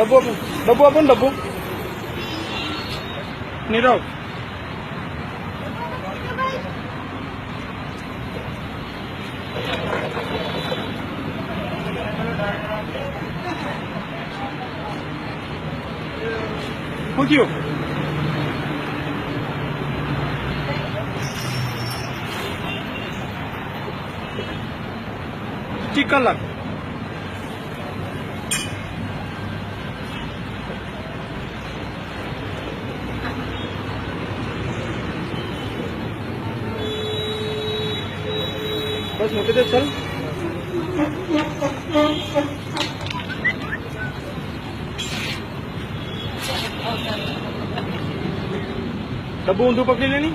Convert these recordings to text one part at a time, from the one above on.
डब्बू अपन डब्बू Nirav पूछियो chicken लग बस मुके दे चल डब्बू ऊंधू पकड़ी लेनी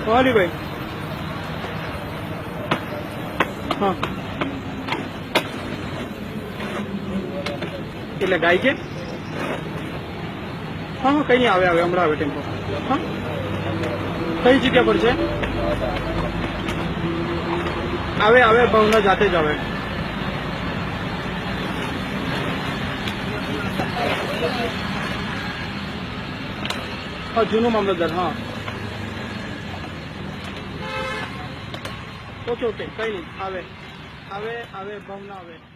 वाली भाई हाँ એટલે ગાય છે हाँ हाँ कहीं नहीं आवे आवे हमारा आवे टेम्पो हाँ कई जगह पर છે आवे आवे भावना जाते જ आवे हाँ जूनू मामलतदार हाँ ओके ओके कहीं नहीं आवे आवे आवे भावना आवे